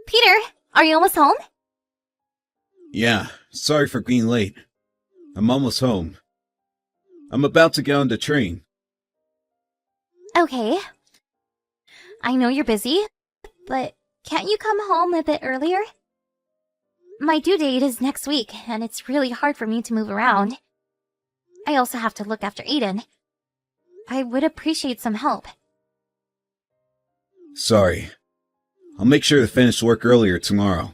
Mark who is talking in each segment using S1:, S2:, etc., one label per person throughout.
S1: Peter, are you almost home?
S2: Yeah, sorry for being late. I'm almost home. I'm about to get on the train.
S1: Okay. I know you're busy, but can't you come home a bit earlier? My due date is next week, and it's really hard for me to move around. I also have to look after Aiden. I would appreciate some help.
S2: Sorry. I'll make sure to finish work earlier tomorrow.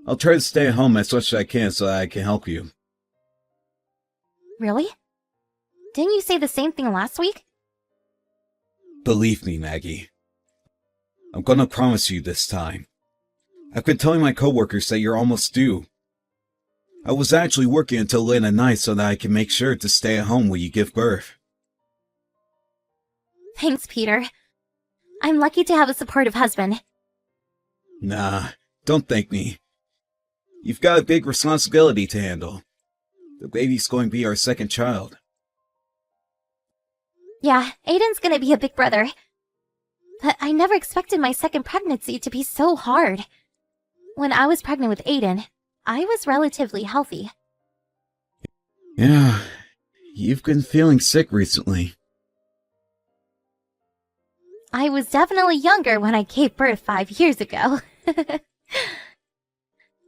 S2: I'll try to stay at home as much as I can so that I can help you.
S1: Really? Didn't you say the same thing last week?
S2: Believe me, Maggie. I'm gonna promise you this time. I've been telling my coworkers that you're almost due. I was actually working until late at night so that I can make sure to stay at home when you give birth.
S1: Thanks, Peter. I'm lucky to have a supportive husband.
S2: Nah, don't thank me. You've got a big responsibility to handle. The baby's going to be our second child.
S1: Yeah, Aiden's gonna be a big brother. But I never expected my second pregnancy to be so hard. When I was pregnant with Aiden, I was relatively healthy.
S2: Yeah, you've been feeling sick recently.
S1: I was definitely younger when I gave birth 5 years ago.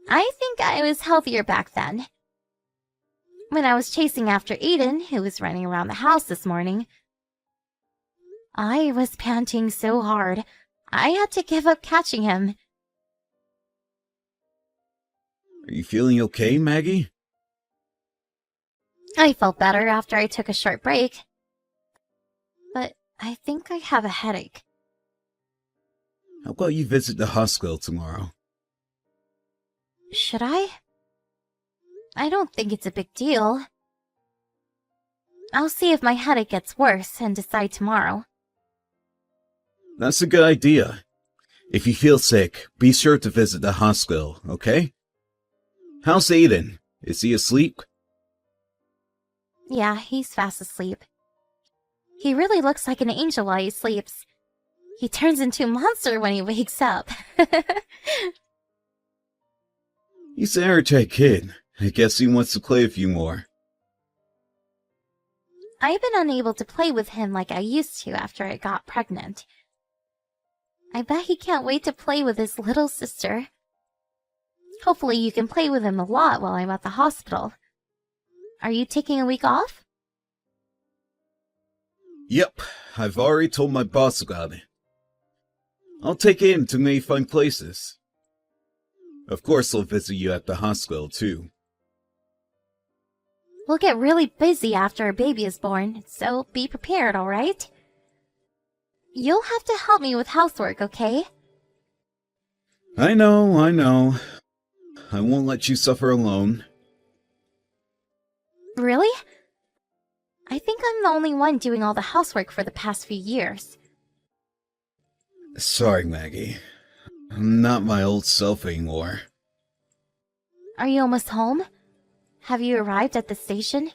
S1: I think I was healthier back then. When I was chasing after Aiden, who was running around the house this morning, I was panting so hard, I had to give up catching him.
S2: Are you feeling okay, Maggie?
S1: I felt better after I took a short break. But I think I have a headache.
S2: How about you visit the hospital tomorrow?
S1: Should I? I don't think it's a big deal. I'll see if my headache gets worse and decide tomorrow.
S2: That's a good idea. If you feel sick, be sure to visit the hospital, okay? How's Aiden? Is he asleep?
S1: Yeah, he's fast asleep. He really looks like an angel while he sleeps. He turns into a monster when he wakes up.
S2: He's an energetic kid. I guess he wants to play with you more.
S1: I've been unable to play with him like I used to after I got pregnant. I bet he can't wait to play with his little sister. Hopefully you can play with him a lot while I'm at the hospital. Are you taking a week off?
S2: Yep, I've already told my boss about it. I'll take him to many fun places. Of course I'll visit you at the hospital too.
S1: We'll get really busy after our baby is born, so be prepared, alright? You'll have to help me with housework, okay?
S2: I know. I won't let you suffer alone.
S1: Really? I think I'm the only one doing all the housework for the past few years.
S2: Sorry, Maggie. I'm not my old self anymore.
S1: Are you almost home? Have you arrived at the station?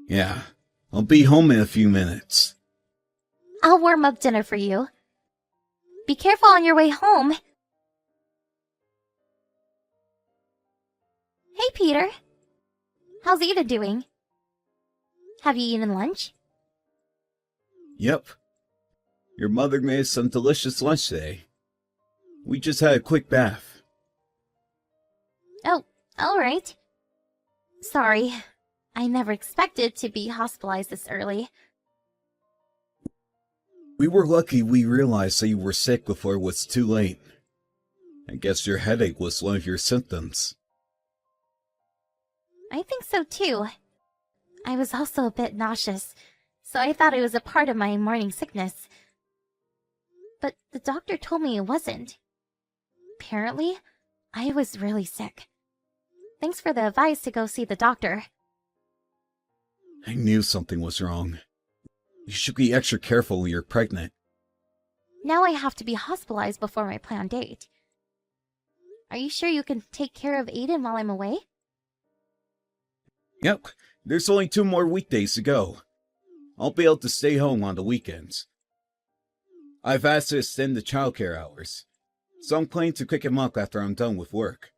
S2: Yeah, I'll be home in a few minutes.
S1: I'll warm up dinner for you. Be careful on your way home. Hey, Peter. How's Ida doing? Have you eaten lunch?
S2: Yep. Your mother made some delicious lunch today. We just had a quick bath.
S1: Oh, alright. Sorry. I never expected to be hospitalized this early.
S2: We were lucky we realized that you were sick before it was too late. I guess your headache was one of your symptoms.
S1: I think so too. I was also a bit nauseous, so I thought it was a part of my morning sickness. But the doctor told me it wasn't. Apparently, I was really sick. Thanks for the advice to go see the doctor.
S2: I knew something was wrong. You should be extra careful when you're pregnant.
S1: Now I have to be hospitalized before my planned date. Are you sure you can take care of Aiden while I'm away?
S2: Yep, there's only 2 more weekdays to go. I'll be able to stay home on the weekends. I've asked to extend the childcare hours. so I'm planning to pick him up after I'm done with work.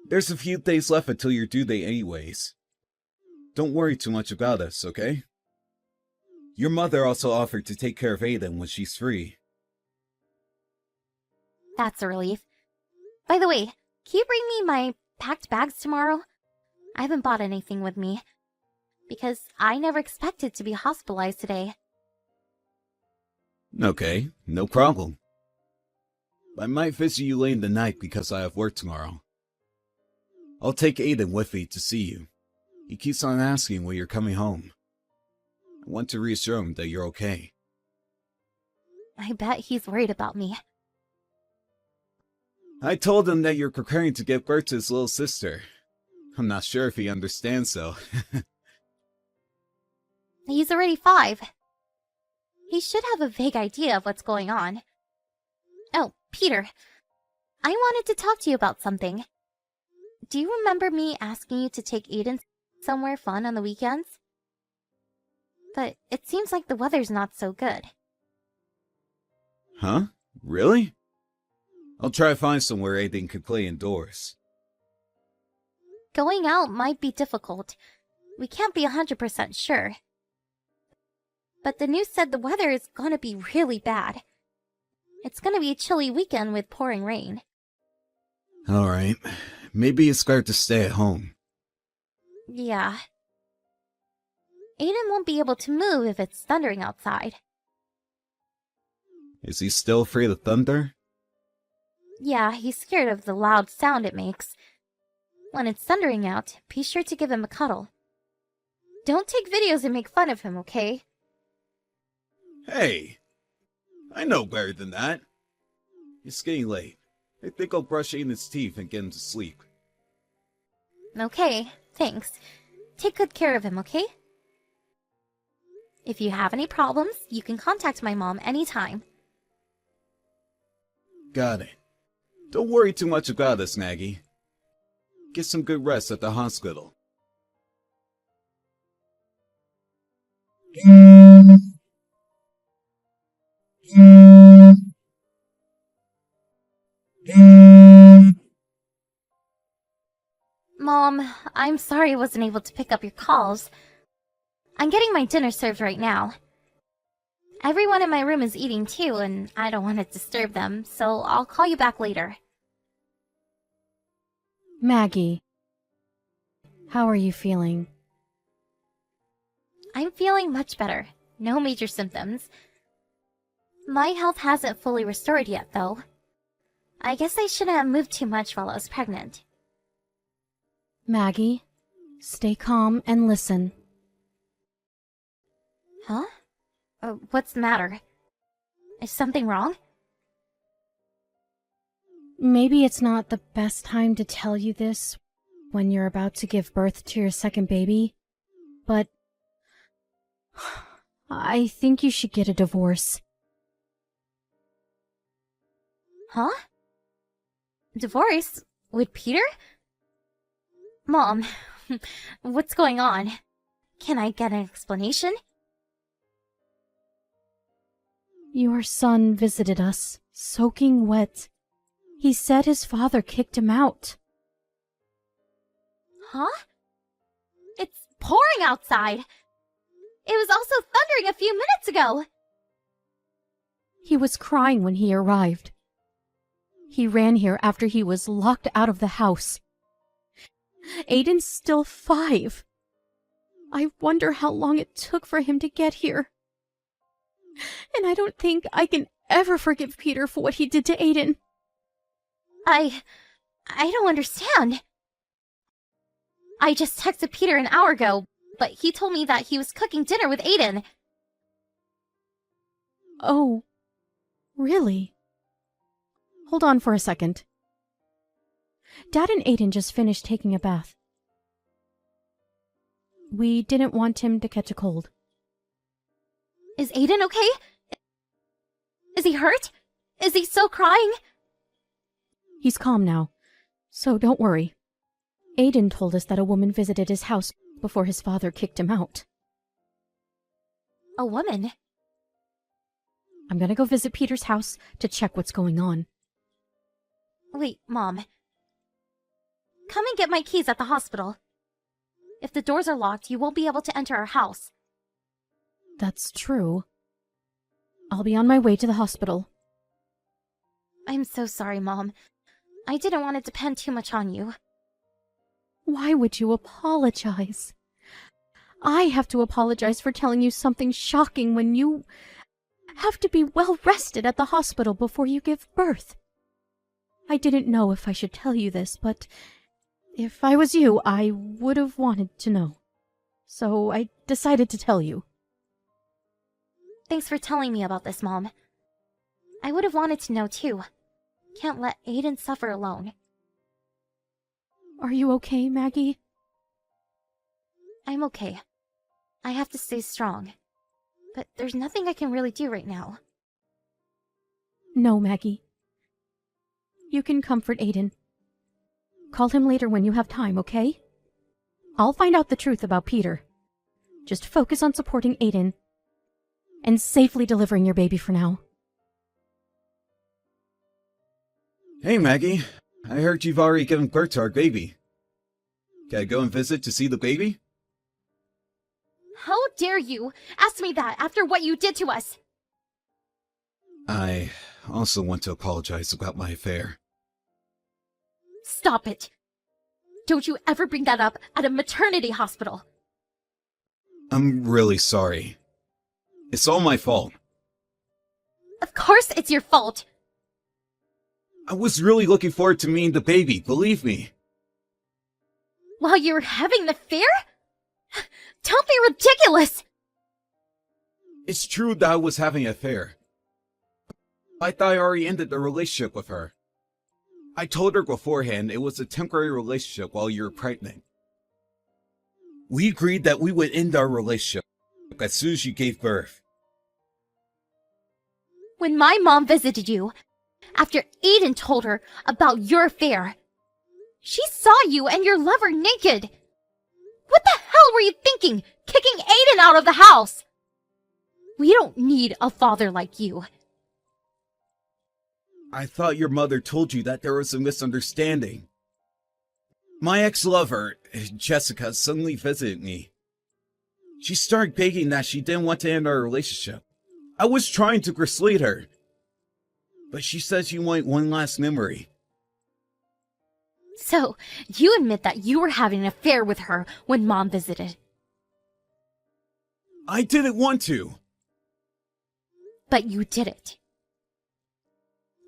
S2: There's a few days left until your due date anyways. Don't worry too much about us, okay? Your mother also offered to take care of Aiden when she's free.
S1: That's a relief. By the way, can you bring me my packed bags tomorrow? I haven't bought anything with me, because I never expected to be hospitalized today.
S2: Okay, no problem. I might visit you late in the night because I have work tomorrow. I'll take Aiden with me to see you. He keeps on asking when you're coming home. I want to reassure him that you're okay.
S1: I bet he's worried about me.
S2: I told him that you're preparing to give birth to his little sister. I'm not sure if he understands though.
S1: He's already 5. He should have a vague idea of what's going on. Oh, Peter. I wanted to talk to you about something. Do you remember me asking you to take Aiden somewhere fun on the weekends? But it seems like the weather's not so good.
S2: Huh? Really? I'll try to find somewhere Aiden can play indoors.
S1: Going out might be difficult. We can't be 100% sure. But the news said the weather is gonna be really bad. It's gonna be a chilly weekend with pouring rain.
S2: Alright. Maybe it's better to stay at home.
S1: Yeah. Aiden won't be able to move if it's thundering outside.
S2: Is he still afraid of thunder?
S1: Yeah, he's scared of the loud sound it makes. When it's thundering out, be sure to give him a cuddle. Don't take videos and make fun of him, okay?
S2: Hey! I know better than that. It's getting late. I think I'll brush Aiden's teeth and get him to sleep.
S1: Okay, thanks. Take good care of him, okay? If you have any problems, you can contact my mom anytime.
S2: Got it. Don't worry too much about us, Maggie. Get some good rest at the hospital.
S1: Mom, I'm sorry I wasn't able to pick up your calls. I'm getting my dinner served right now. Everyone in my room is eating too, and I don't want to disturb them, so I'll call you back later.
S3: Maggie, how are you feeling?
S1: I'm feeling much better. No major symptoms. My health hasn't fully restored yet, though. I guess I shouldn't have moved too much while I was pregnant.
S3: Maggie, stay calm and listen.
S1: Huh? What's the matter? Is something wrong?
S3: Maybe it's not the best time to tell you this when you're about to give birth to your second baby, but I think you should get a divorce.
S1: Huh? Divorce? With Peter? Mom, what's going on? Can I get an explanation?
S3: Your son visited us, soaking wet. He said his father kicked him out.
S1: Huh? It's pouring outside. It was also thundering a few minutes ago.
S3: He was crying when he arrived. He ran here after he was locked out of the house. Aiden's still 5. I wonder how long it took for him to get here. And I don't think I can ever forgive Peter for what he did to Aiden.
S1: I don't understand. I just texted Peter an hour ago, but he told me that he was cooking dinner with Aiden.
S3: Oh, really? Hold on for a second. Dad and Aiden just finished taking a bath. We didn't want him to catch a cold.
S1: Is Aiden okay? Is he hurt? Is he still crying?
S3: He's calm now, so don't worry. Aiden told us that a woman visited his house before his father kicked him out.
S1: A woman?
S3: I'm gonna go visit Peter's house to check what's going on.
S1: Wait, Mom. Come and get my keys at the hospital. If the doors are locked, you won't be able to enter our house.
S3: That's true. I'll be on my way to the hospital.
S1: I'm so sorry, Mom. I didn't want to depend too much on you.
S3: Why would you apologize? I have to apologize for telling you something shocking when you have to be well rested at the hospital before you give birth. I didn't know if I should tell you this, but if I was you, I would have wanted to know. So I decided to tell you.
S1: Thanks for telling me about this, Mom. I would have wanted to know too. Can't let Aiden suffer alone.
S3: Are you okay, Maggie?
S1: I'm okay. I have to stay strong. But there's nothing I can really do right now.
S3: No, Maggie. You can comfort Aiden. Call him later when you have time, okay? I'll find out the truth about Peter. Just focus on supporting Aiden and safely delivering your baby for now.
S2: Hey, Maggie. I heard you've already given birth to our baby. Can I go and visit to see the baby?
S1: How dare you ask me that after what you did to us?
S2: I also want to apologize about my affair.
S1: Stop it. Don't you ever bring that up at a maternity hospital.
S2: I'm really sorry. It's all my fault.
S1: Of course it's your fault.
S2: I was really looking forward to meeting the baby, believe me.
S1: While you were having an affair? Don't be ridiculous!
S2: It's true that I was having an affair. I thought I already ended the relationship with her. I told her beforehand it was a temporary relationship while you were pregnant. We agreed that we would end our relationship as soon as you gave birth.
S1: When my mom visited you, after Aiden told her about your affair, she saw you and your lover naked. What the hell were you thinking, kicking Aiden out of the house? We don't need a father like you.
S2: I thought your mother told you that there was a misunderstanding. My ex-lover, Jessica, suddenly visited me. She started begging that she didn't want to end our relationship. I was trying to persuade her, but she said she wanted one last memory.
S1: So, you admit that you were having an affair with her when Mom visited.
S2: I didn't want to.
S1: But you did it.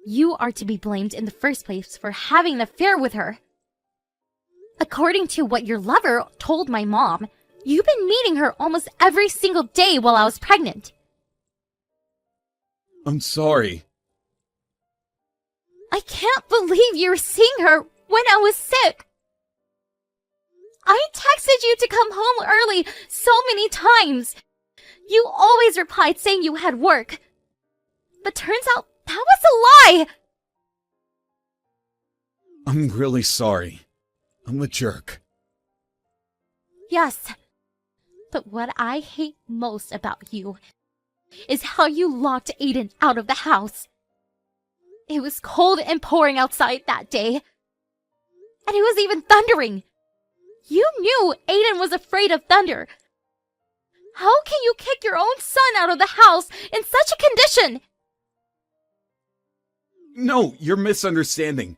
S1: You are to be blamed in the first place for having an affair with her. According to what your lover told my mom, you've been meeting her almost every single day while I was pregnant.
S2: I'm sorry.
S1: I can't believe you were seeing her when I was sick. I texted you to come home early so many times. You always replied saying you had work. But turns out that was a lie.
S2: I'm really sorry. I'm a jerk.
S1: Yes. But what I hate most about you is how you locked Aiden out of the house. It was cold and pouring outside that day. And it was even thundering. You knew Aiden was afraid of thunder. How can you kick your own son out of the house in such a condition?
S2: No, you're misunderstanding.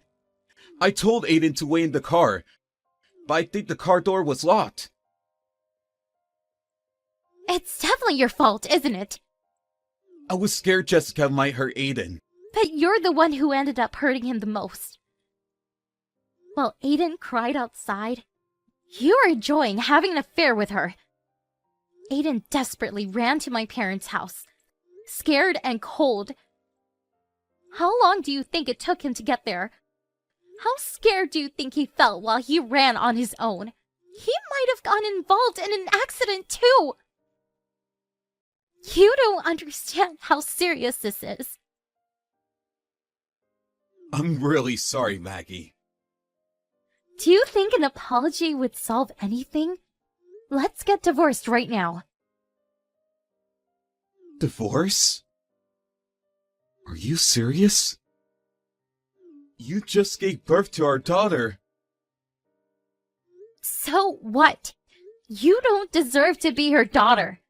S2: I told Aiden to wait in the car, but I think the car door was locked.
S1: It's definitely your fault, isn't it?
S2: I was scared Jessica might hurt Aiden.
S1: But you're the one who ended up hurting him the most. While Aiden cried outside, you were enjoying having an affair with her. Aiden desperately ran to my parents' house, scared and cold. How long do you think it took him to get there? How scared do you think he felt while he ran on his own? He might have gotten involved in an accident too. You don't understand how serious this is.
S2: I'm really sorry, Maggie.
S1: Do you think an apology would solve anything? Let's get divorced right now.
S2: Divorce? Are you serious? You just gave birth to our daughter.
S1: So what? You don't deserve to be her daughter.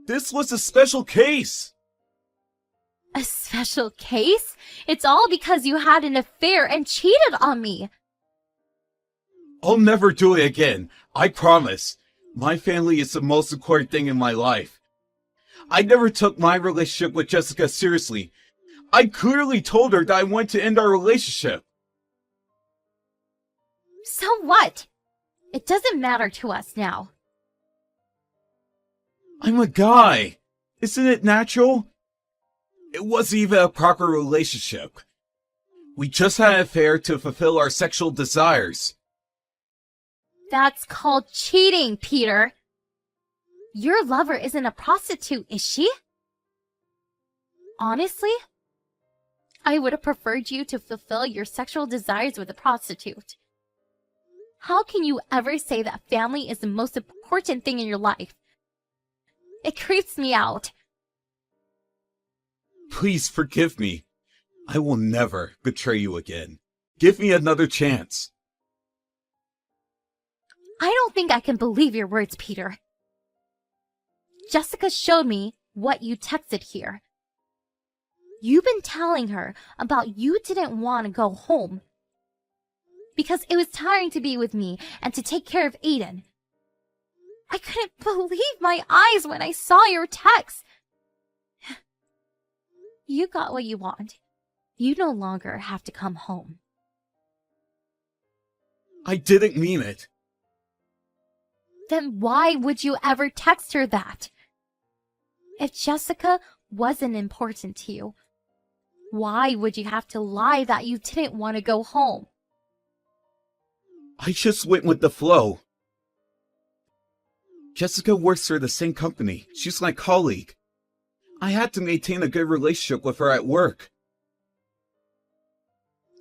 S2: This was a special case.
S1: A special case? It's all because you had an affair and cheated on me.
S2: I'll never do it again. I promise. My family is the most important thing in my life. I never took my relationship with Jessica seriously. I clearly told her that I wanted to end our relationship.
S1: So what? It doesn't matter to us now.
S2: I'm a guy. Isn't it natural? It wasn't even a proper relationship. We just had an affair to fulfill our sexual desires.
S1: That's called cheating, Peter. Your lover isn't a prostitute, is she? Honestly, I would have preferred you to fulfill your sexual desires with a prostitute. How can you ever say that family is the most important thing in your life? It creeps me out.
S2: Please forgive me. I will never betray you again. Give me another chance.
S1: I don't think I can believe your words, Peter. Jessica showed me what you texted here. You've been telling her about you didn't want to go home because it was tiring to be with me and to take care of Aiden. I couldn't believe my eyes when I saw your text. You got what you want. You no longer have to come home.
S2: I didn't mean it.
S1: Then why would you ever text her that? If Jessica wasn't important to you, why would you have to lie that you didn't want to go home?
S2: I just went with the flow. Jessica works for the same company. She's my colleague. I had to maintain a good relationship with her at work.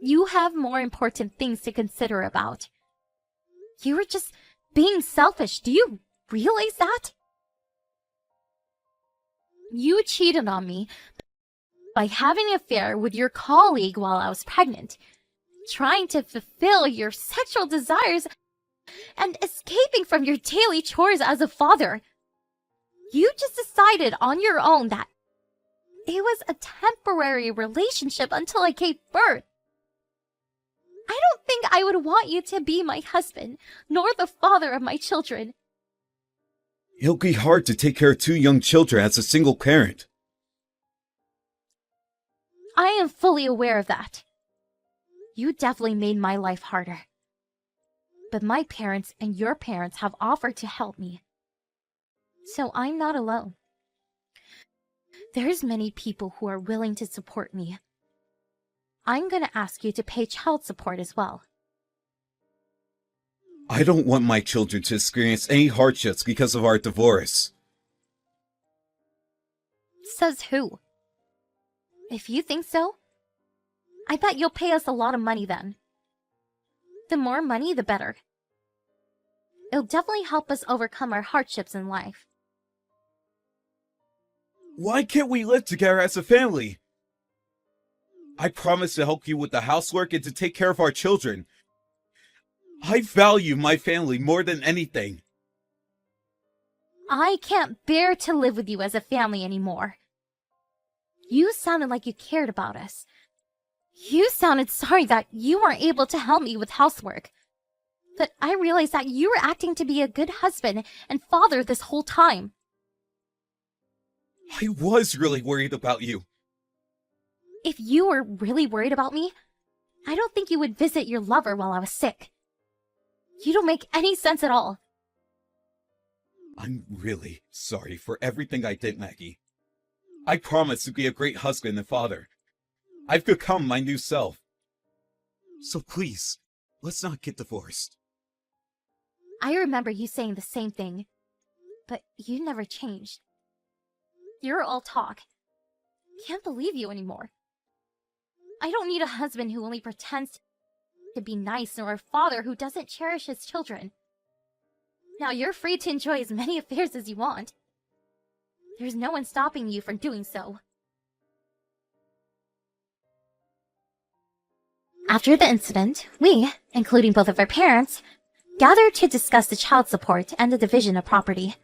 S1: You have more important things to consider about. You were just being selfish. Do you realize that? You cheated on me by having an affair with your colleague while I was pregnant, trying to fulfill your sexual desires, and escaping from your daily chores as a father. You just decided on your own that it was a temporary relationship until I gave birth. I don't think I would want you to be my husband, nor the father of my children.
S2: It'll be hard to take care of 2 young children as a single parent.
S1: I am fully aware of that. You definitely made my life harder. But my parents and your parents have offered to help me. So I'm not alone. There's many people who are willing to support me. I'm gonna ask you to pay child support as well.
S2: I don't want my children to experience any hardships because of our divorce.
S1: Says who? If you think so, I bet you'll pay us a lot of money then. The more money, the better. It'll definitely help us overcome our hardships in life.
S2: Why can't we live together as a family? I promise to help you with the housework and to take care of our children. I value my family more than anything.
S1: I can't bear to live with you as a family anymore. You sounded like you cared about us. You sounded sorry that you weren't able to help me with housework. But I realized that you were acting to be a good husband and father this whole time.
S2: I was really worried about you.
S1: If you were really worried about me, I don't think you would visit your lover while I was sick. You don't make any sense at all.
S2: I'm really sorry for everything I did, Maggie. I promise to be a great husband and father. I've become my new self. So please, let's not get divorced.
S1: I remember you saying the same thing, but you never changed. You're all talk. Can't believe you anymore. I don't need a husband who only pretends to be nice, nor a father who doesn't cherish his children. Now you're free to enjoy as many affairs as you want. There's no one stopping you from doing so. After the incident, we, including both of our parents, gathered to discuss the child support and the division of property.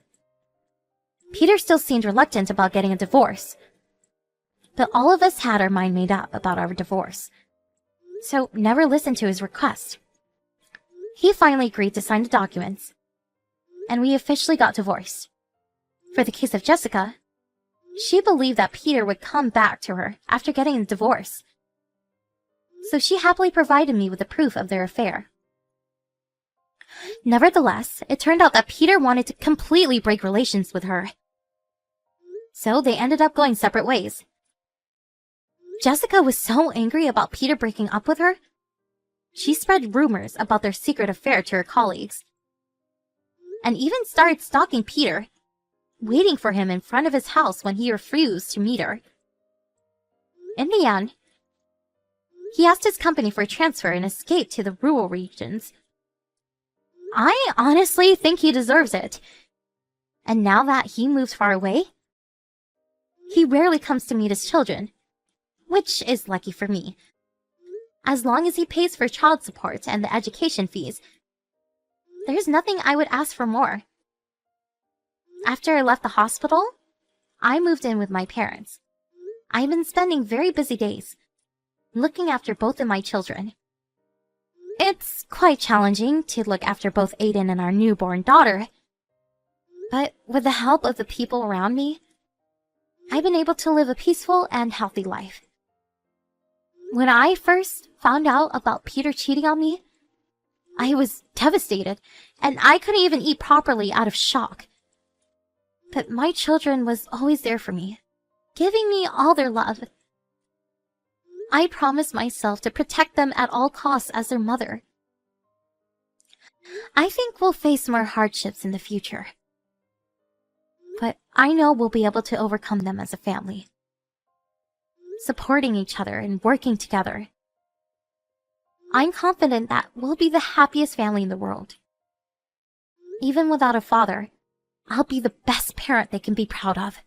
S1: Peter still seemed reluctant about getting a divorce, but all of us had our mind made up about our divorce, so never listened to his request. He finally agreed to sign the documents, and we officially got divorced. For the case of Jessica, she believed that Peter would come back to her after getting a divorce, so she happily provided me with the proof of their affair. Nevertheless, it turned out that Peter wanted to completely break relations with her, so they ended up going separate ways. Jessica was so angry about Peter breaking up with her, she spread rumors about their secret affair to her colleagues, and even started stalking Peter, waiting for him in front of his house when he refused to meet her. In the end, he asked his company for a transfer and escaped to the rural regions. I honestly think he deserves it. And now that he moved far away, he rarely comes to meet his children, which is lucky for me. As long as he pays for child support and the education fees, there's nothing I would ask for more. After I left the hospital, I moved in with my parents. I've been spending very busy days, looking after both of my children. It's quite challenging to look after both Aiden and our newborn daughter, but with the help of the people around me, I've been able to live a peaceful and healthy life. When I first found out about Peter cheating on me, I was devastated, and I couldn't even eat properly out of shock. But my children was always there for me, giving me all their love. I promised myself to protect them at all costs as their mother. I think we'll face more hardships in the future, but I know we'll be able to overcome them as a family, supporting each other and working together. I'm confident that we'll be the happiest family in the world. Even without a father, I'll be the best parent they can be proud of.